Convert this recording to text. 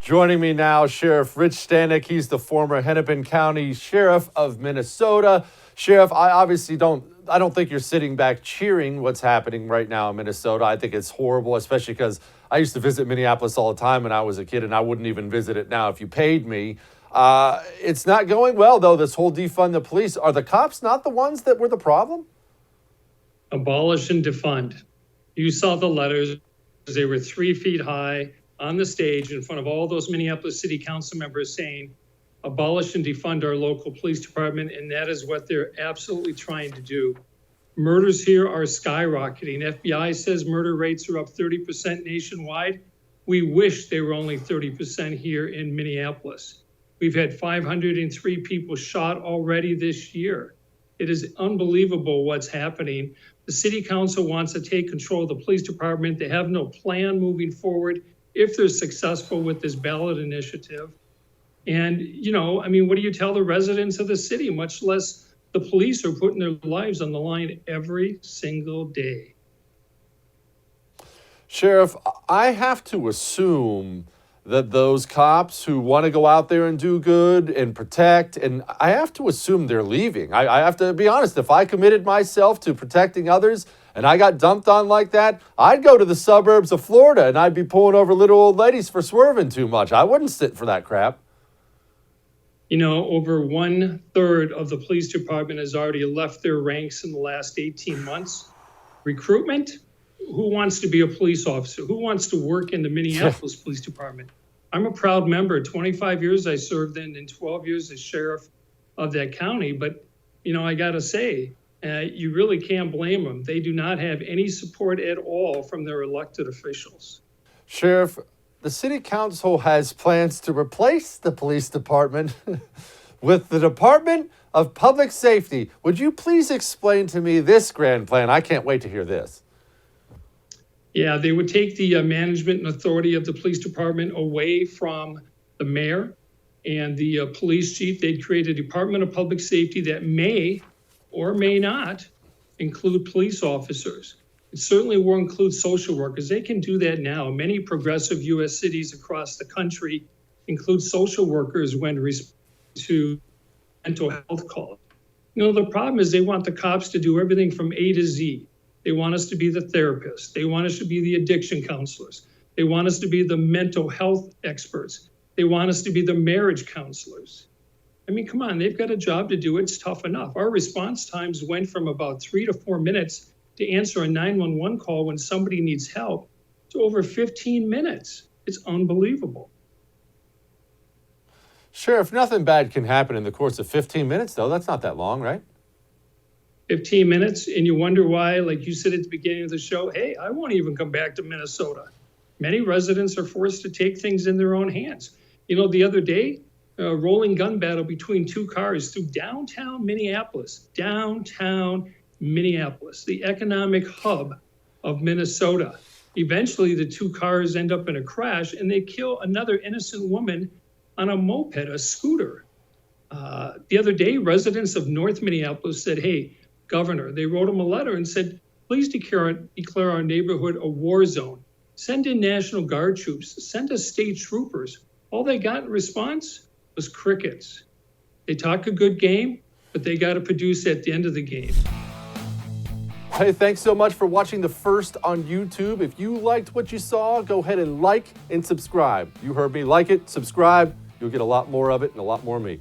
Joining me now, Sheriff Rich Stanek. He's the former Hennepin County Sheriff of Minnesota. Sheriff, I don't think you're sitting back cheering what's happening right now in Minnesota. I think it's horrible, especially because I used to visit Minneapolis all the time when I was a kid, and I wouldn't even visit it now if you paid me. It's not going well, though, this whole defund the police. Are the cops not the ones that were the problem? Abolish and defund. You saw the letters. They were 3 feet high on the stage in front of all those Minneapolis city council members saying, abolish and defund our local police department. And that is what they're absolutely trying to do. Murders here are skyrocketing. FBI says murder rates are up 30% nationwide. We wish they were only 30% here in Minneapolis. We've had 503 people shot already this year. It is unbelievable what's happening. The city council wants to take control of the police department. They have no plan moving forward if they're successful with this ballot initiative. And, what do you tell the residents of the city, much less the police are putting their lives on the line every single day? Sheriff, I have to assume that those cops who want to go out there and do good and protect, and I have to assume they're leaving. I have to be honest, if I committed myself to protecting others and I got dumped on like that, I'd go to the suburbs of Florida and I'd be pulling over little old ladies for swerving too much. I wouldn't sit for that crap. Over 1/3 of the police department has already left their ranks in the last 18 months. Recruitment? Who wants to be a police officer? Who wants to work in the Minneapolis Police Department? I'm a proud member. 25 years I served in and 12 years as sheriff of that county. But, I got to say, you really can't blame them. They do not have any support at all from their elected officials. Sheriff, the city council has plans to replace the police department with the Department of Public Safety. Would you please explain to me this grand plan? I can't wait to hear this. Yeah, they would take the management and authority of the police department away from the mayor and the police chief. They'd create a Department of Public Safety that may or may not include police officers. It certainly will include social workers. They can do that now. Many progressive U.S. cities across the country include social workers when responding to mental health calls. The problem is they want the cops to do everything from A to Z. They want us to be the therapists. They want us to be the addiction counselors. They want us to be the mental health experts. They want us to be the marriage counselors. Come on, they've got a job to do. It's tough enough. Our response times went from about 3 to 4 minutes to answer a 911 call when somebody needs help to over 15 minutes. It's unbelievable. Sheriff, nothing bad can happen in the course of 15 minutes, though. That's not that long, right? 15 minutes, and you wonder why, like you said at the beginning of the show, hey, I won't even come back to Minnesota. Many residents are forced to take things in their own hands. The other day, a rolling gun battle between 2 cars through downtown Minneapolis, the economic hub of Minnesota. Eventually, the 2 cars end up in a crash, and they kill another innocent woman on a moped, a scooter. The other day, residents of North Minneapolis said, hey, Governor, they wrote him a letter and said, please declare our neighborhood a war zone. Send in National Guard troops. Send us state troopers. All they got in response was crickets. They talk a good game, but they got to produce at the end of the game. Hey, thanks so much for watching The First on YouTube. If you liked what you saw, go ahead and like and subscribe. You heard me. Like it, subscribe. You'll get a lot more of it and a lot more of me.